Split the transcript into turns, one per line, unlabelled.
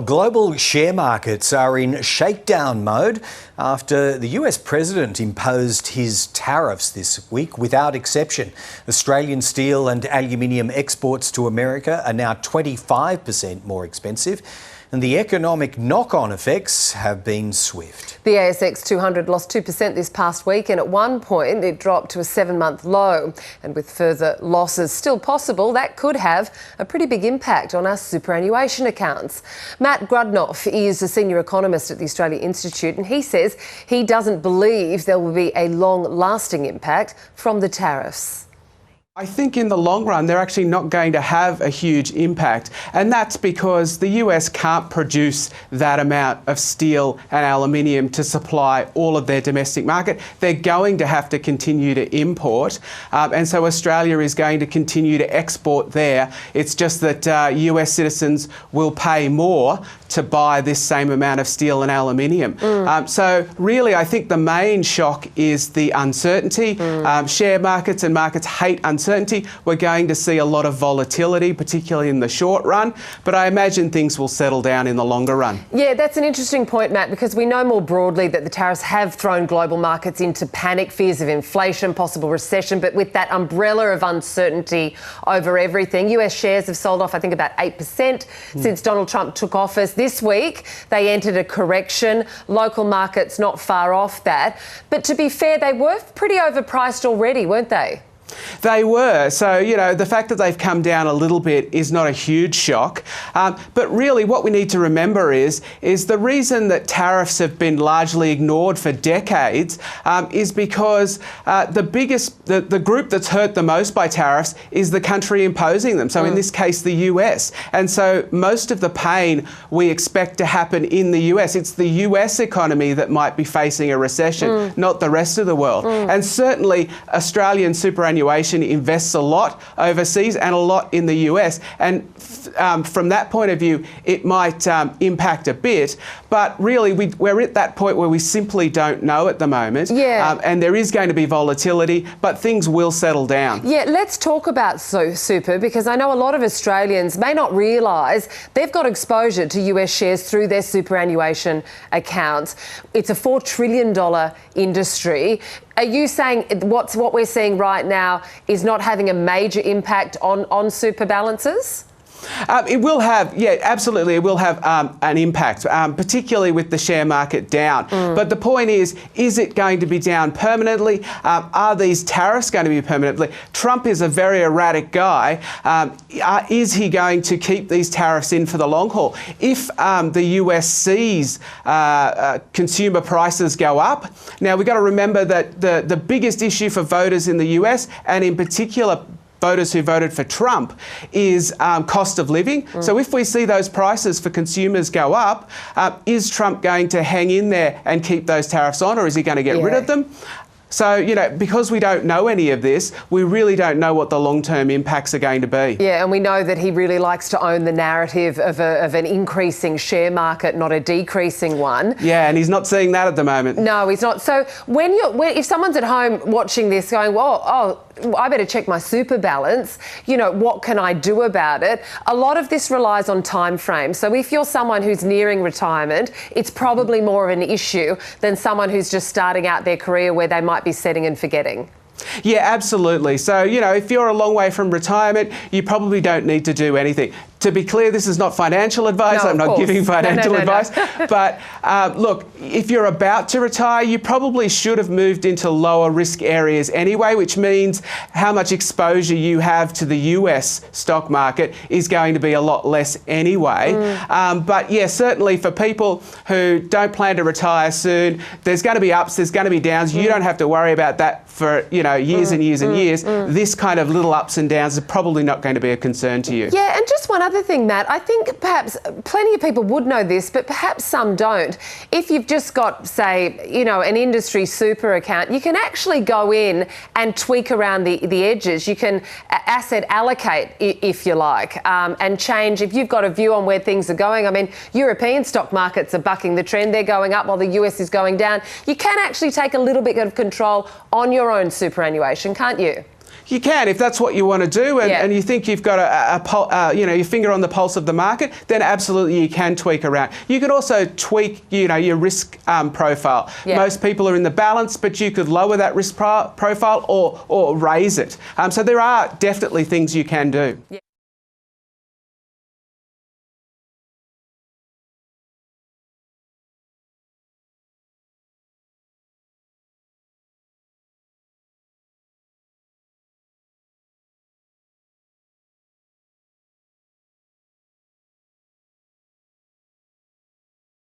Global share markets are in shakedown mode after the US president imposed his tariffs this week without exception. Australian steel and aluminium exports to America are now 25% more expensive, and the economic knock-on effects have been swift.
The ASX 200 lost 2% this past week, and at one point it dropped to a 7-month low. And with further losses still possible, that could have a pretty big impact on our superannuation accounts. Matt Grudnoff is a senior economist at the Australia Institute, and he says he doesn't believe there will be a long-lasting impact from the tariffs.
I think in the long run, they're actually not going to have a huge impact. And that's because the US can't produce that amount of steel and aluminium to supply all of their domestic market. They're going to have to continue to import. And so Australia is going to continue to export there. It's just that US citizens will pay more to buy this same amount of steel and aluminium. So really, I think the main shock is the uncertainty. Share markets and markets hate uncertainty. We're going to see a lot of volatility, particularly in the short run, but I imagine things will settle down in the longer run.
Yeah, that's an interesting point, Matt, because we know more broadly that the tariffs have thrown global markets into panic, fears of inflation, possible recession, but with that umbrella of uncertainty over everything. US shares have sold off, I think, about 8% since Donald Trump took office. This week, they entered a correction. Local markets not far off that. But to be fair, they were pretty overpriced already, weren't they?
They were. So, you know, the fact that they've come down a little bit is not a huge shock. But really what we need to remember is the reason that tariffs have been largely ignored for decades is because the group that's hurt the most by tariffs is the country imposing them. So in this case, the US. And so most of the pain we expect to happen in the US. It's the US economy that might be facing a recession, not the rest of the world. And certainly Australian superannuation invests a lot overseas and a lot in the US, and from that point of view it might impact a bit, but really we're at that point where we simply don't know at the moment. And there is going to be volatility, but things will settle down.
Let's talk about super, because I know a lot of Australians may not realise they've got exposure to US shares through their superannuation accounts. It's a $4 trillion industry. Are you saying what we're seeing right now is not having a major impact on super balances?
It will have, absolutely, it will have an impact, particularly with the share market down. But the point is it going to be down permanently? Are these tariffs going to be permanently? Trump is a very erratic guy. Is he going to keep these tariffs in for the long haul? If the US sees consumer prices go up, now we've got to remember that the biggest issue for voters in the US, and in particular voters who voted for Trump, is cost of living. So if we see those prices for consumers go up, is Trump going to hang in there and keep those tariffs on, or is he going to get rid of them? So, you know, because we don't know any of this, we really don't know what the long-term impacts are going to be.
Yeah, and we know that he really likes to own the narrative of an increasing share market, not a decreasing one.
Yeah, and he's not seeing that at the moment.
No, he's not. So if someone's at home watching this going, well, I better check my super balance, you know, what can I do about it? A lot of this relies on time frames. So if you're someone who's nearing retirement, it's probably more of an issue than someone who's just starting out their career where they might be setting and forgetting.
Yeah, absolutely. So, you know, if you're a long way from retirement, you probably don't need to do anything. To be clear, this is not financial advice. I'm not giving financial advice. But look, if you're about to retire, you probably should have moved into lower risk areas anyway, which means how much exposure you have to the US stock market is going to be a lot less anyway. But yeah, certainly for people who don't plan to retire soon, there's going to be ups, there's going to be downs. You don't have to worry about that for, you know, years and years and years. This kind of little ups and downs is probably not going to be a concern to you.
Yeah, and just one other thing, Matt, I think perhaps plenty of people would know this, but perhaps some don't. If you've just got, say, you know, an industry super account, you can actually go in and tweak around the edges. You can asset allocate, if you like, and change if you've got a view on where things are going. I mean, European stock markets are bucking the trend. They're going up while the US is going down. You can actually take a little bit of control on your own superannuation, can't you?
You can, if that's what you want to do, and you think you've got your finger on the pulse of the market, then absolutely you can tweak around. You could also tweak, your risk profile. Yeah. Most people are in the balance, but you could lower that risk profile or raise it. So there are definitely things you can do. Yeah.